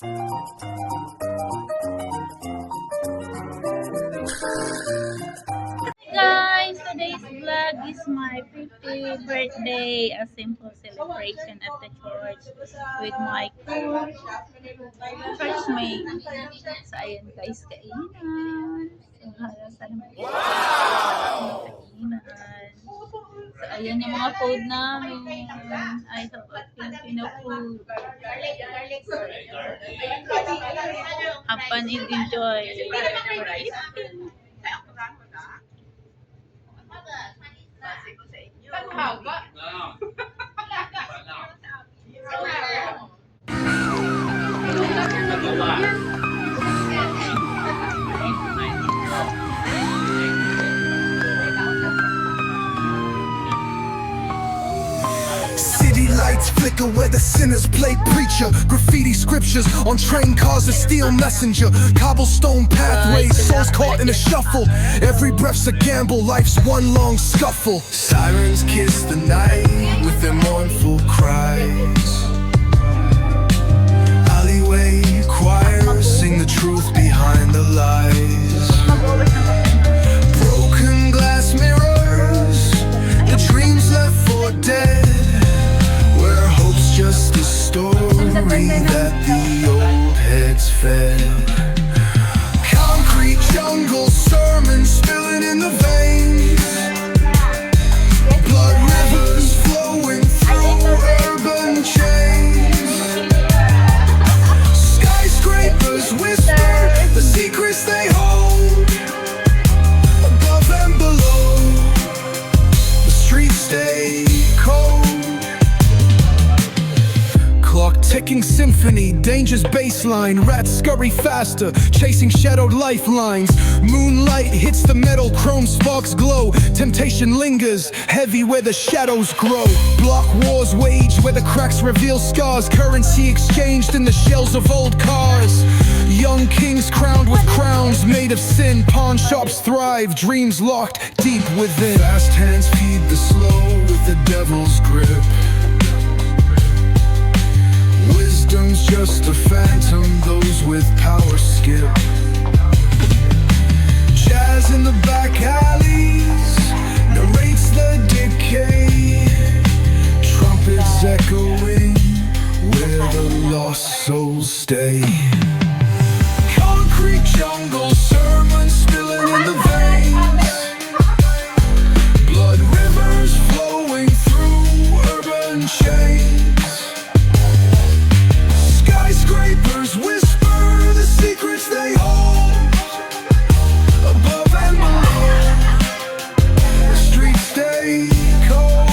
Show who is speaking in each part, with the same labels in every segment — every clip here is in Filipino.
Speaker 1: Guys, today's vlog is my 50th birthday, a simple celebration at the church with my churchmate. So ayan guys, kainan. So sana kainan. So ayan yung mga food namin. I have a Filipino food. Have fun and enjoy.
Speaker 2: City lights flicker where the sinners play preacher. Graffiti scriptures on train cars, a steel messenger. Cobblestone pathways, souls caught in a shuffle. Every breath's a gamble, life's one long scuffle. Sirens kiss the night with their mournful cries. Alleyway choirs sing the truth behind the lies. Broken glass mirrors, the dreams left for dead. Where hope's just a story that the old heads fed. Concrete jungle sermons spilling in the veins. Blood rivers flowing through urban chains. Skyscrapers whisper the secrets they hold. Above and below, the streets stay cold. Clock ticking symphony, danger's baseline. Rats scurry faster, chasing shadowed lifelines. Moonlight hits the metal, chrome sparks glow. Temptation lingers, heavy where the shadows grow. Block wars wage where the cracks reveal scars. Currency exchanged in the shells of old cars. Young kings crowned with crowns made of sin. Pawn shops thrive, dreams locked deep within. Fast hands feed the slow with the devil's grip. Wisdom's just a phantom, those with power skip. Jazz in the back alleys narrates the decay. Trumpets echoing where the lost souls stay. Concrete jungle sermons spilling in the veins. Blood rivers flowing through urban chains. Skyscrapers whisper the secrets they hold. Above and below, the streets stay cold.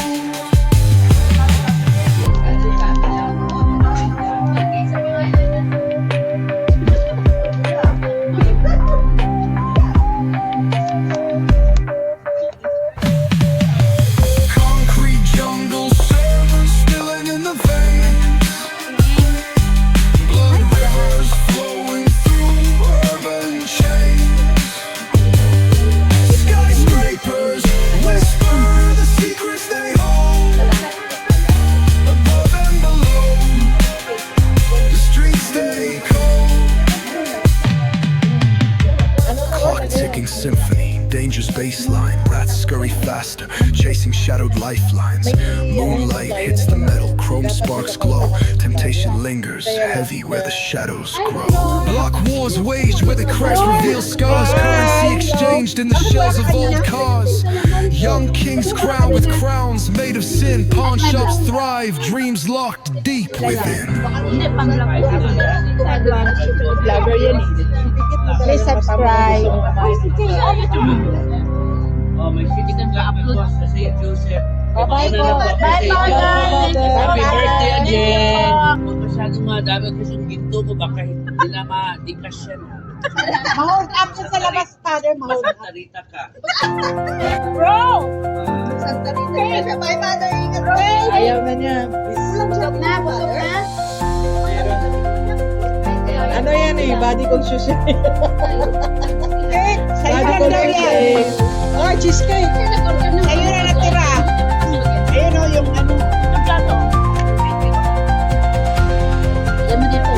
Speaker 2: Concrete jungle sermons spilling in the veins. Blood rivers flowing through urban chains. Skyscrapers whisper the secrets they hold. Above and below, the streets stay cold. Clock ticking symphony, danger's baseline. Rats scurry faster, chasing shadowed lifelines. Moonlight hits the metal, chrome sparks glow. Temptation lingers, heavy where the shadows grow. Block wars waged where the cracks reveal scars. Currency exchanged in the shells of old cars. Young kings crowned with crowns made of sin. Pawn shops thrive, dreams locked deep within.
Speaker 1: Hindi pang
Speaker 3: Vlogger yan eh. Please subscribe.
Speaker 1: Hindi ka naka-upload.
Speaker 3: Bye-bye po.
Speaker 1: Bye po guys!
Speaker 4: Happy birthday again! Kung masyadong madami kusong ginto mo, baka hindi na ma-dikas yan.
Speaker 3: Mahhold up siya sa labas, father. Mahhold
Speaker 4: Basta
Speaker 3: up.
Speaker 4: tarita ka.
Speaker 3: Bro! Santa Rita. Bye, mother. Ingat, bro. Ayaw na niya. Busog na, busog na. Ano yan eh, body conscious yan. Sa'yo lang daw yan. Oh, cheesecake. Sa'yo na natira. Ayun o, yung ano.
Speaker 1: Ang plato. Yan mo dito.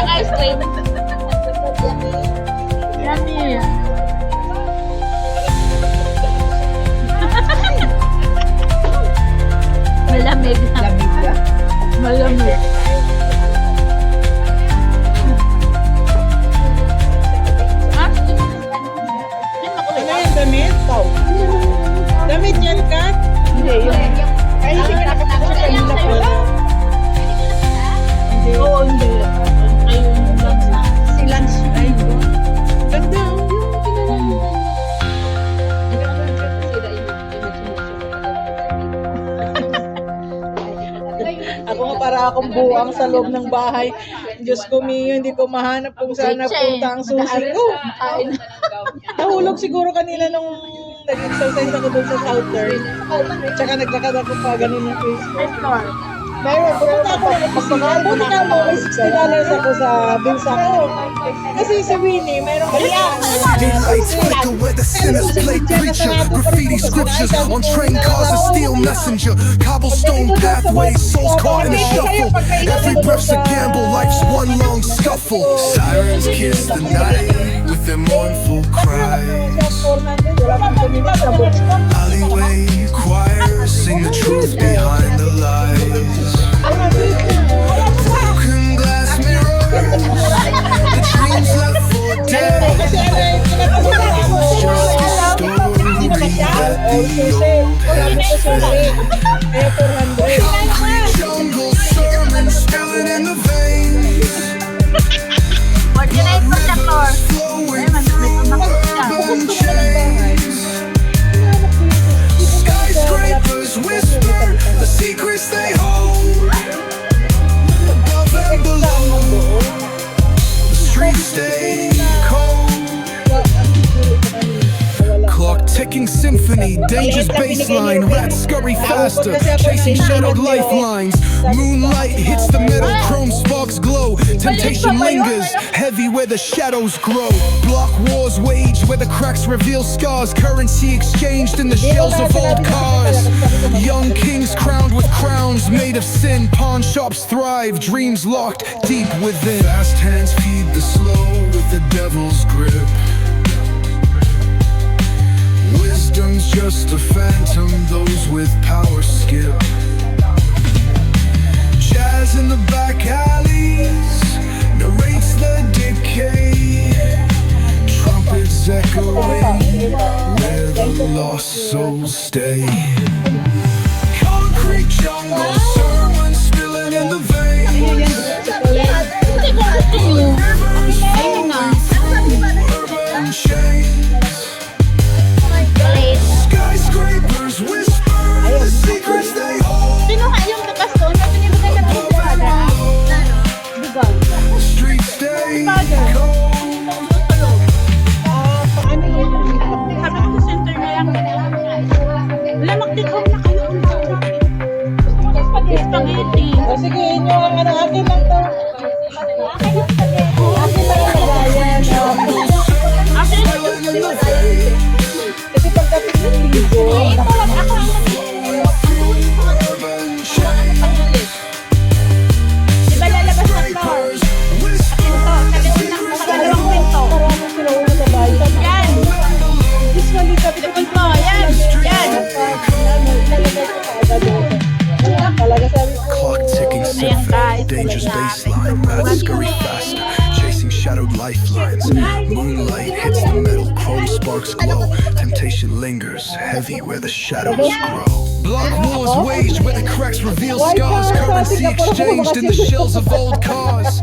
Speaker 1: siyang ice cream. Yummy. Malamig. Malamig. Ah?
Speaker 3: Ano yung damit? Damit yan ka? Hindi, yung... Ay, hindi ka nakapagod sa kanila po. Hindi.
Speaker 1: Oo, hindi. Ayun lang sa...
Speaker 3: Silang style ko. Ganda. Ako nga para akong buwang sa loob ng bahay. Diyos ko Mio, hindi ko mahanap kung saan napunta ang susi ko. Nahulog siguro kanina nung nag-exercise ako doon sa southern. Tsaka naglakad ako pa ganun ng Facebook. Meron, pumunta ako. Pumunta ako, may $60 ako sa binsa ko. Kasi si Winnie, meron
Speaker 2: Dim lights flicker where the sinners play preacher. Graffiti scriptures on train cars, a steel messenger. Cobblestone pathways, souls caught in a shuffle. Every breath's a gamble, life's one long scuffle. Sirens kiss the night with their mournful cries. Alleyway choirs sing the truth behind the lies. Broken glass mirrors, the dreams left for dead. Just a story that the old heads fed. Concrete jungle sermons spilling in the veins.
Speaker 1: Ordinate mo siya, Flor.
Speaker 2: Flowing through urban chains. Skyscrapers whisper the secrets they hold. Above and below, the streets stay cold. Clock ticking symphony, dangerous baseline. Rats scurry faster, chasing shadowed lifelines. Moonlight hits the metal, chrome sparks glow. Temptation lingers, heavy where the shadows grow. Block wars wage where the cracks reveal scars. Currency exchanged in the shells of old cars. Young kings crowned with crowns made of sin. Pawn shops thrive, dreams locked deep within. Fast hands feed the slow with the devil's grip. Wisdom's just a phantom, those with power skip. Jazz in the back alleys narrates the decay. Trumpets echoing where the lost souls stay. Concrete jungle sermons spilling in the veins. Rivers flowing through urban chains. Skyscrapers whisper the secrets they hold.
Speaker 1: Sino nga yung bukas doon? Kasi hindi mo na
Speaker 2: Above and below, the streets stay cold.
Speaker 1: Sabi ko sa center na lang. Wala, mag-take-home na kayo. Spaghetti.
Speaker 3: O sige, inyo ang ano, akin lang to. Akin lang ang lagayan. Kasi pagdating ng ligo,
Speaker 1: Diba lalabas na floor? Pinto. Sabi ko na dalawang pinto.
Speaker 3: parang sila ulo sa bahay.
Speaker 1: Yan.
Speaker 3: Usually, sabi ko,
Speaker 1: Pinto. Yan. Yan.
Speaker 3: talaga sabi ko,
Speaker 2: Clock ticking symphony, dangerous baseline. Rats scurry faster, chasing shadowed lifelines. Moonlight hits the metal, chrome sparks glow. Temptation lingers, heavy where the shadows grow. Block wars waged where the cracks reveal scars. Currency exchanged in the shells of old cars.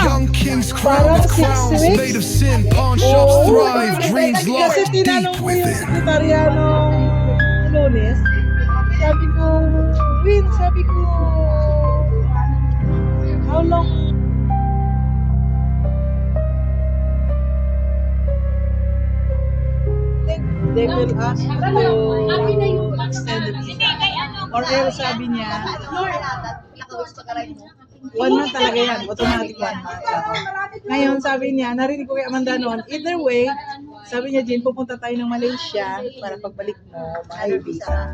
Speaker 2: Young kings crowned with crowns made of sin. Pawn shops thrive, dreams
Speaker 3: kasi
Speaker 2: locked deep
Speaker 3: tinanong ko yung
Speaker 2: within.
Speaker 3: sekretaryanong Lunes, sabi ko, Win, sabi ko, how long? They will ask you to extend the visa. Or else sabi niya, 1 month talaga yan, automatic 1 month. Ngayon sabi niya, narinig ko kay Amanda noon, either way, sabi niya, Jane, pupunta tayo ng Malaysia para pagbalik mo, mahal visa.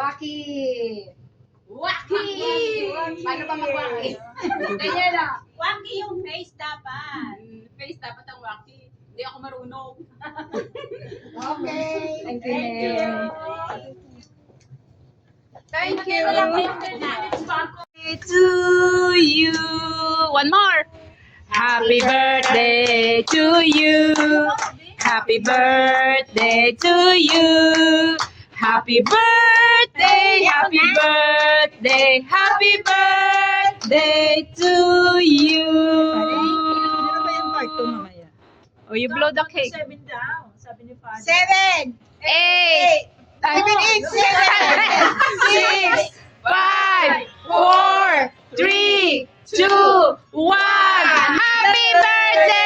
Speaker 5: Waki! Waki! Paano ba mag-waki? Ganyan na.
Speaker 1: Wagi yung face dapat.
Speaker 5: Face dapat ang waki. Hindi ako marunong. Okay. Thank you. Thank you.
Speaker 1: To you. One more. Happy birthday to you. Happy birthday to you. Happy birthday, happy birthday, happy birthday to you.
Speaker 3: Meron ba yung part 2 mamaya?
Speaker 1: Oh, you blow the cake.
Speaker 3: 7!
Speaker 1: 8, 6, 5, 4, 3, 2, 1. Happy birthday!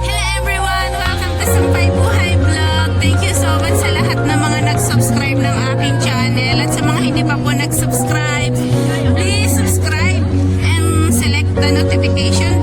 Speaker 6: Hello everyone! Welcome to Sampay Buhay Vlog. Thank you so much sa lahat ng mga nag-subscribe ng aking channel. At sa mga hindi pa po nag-subscribe, please subscribe and select the notification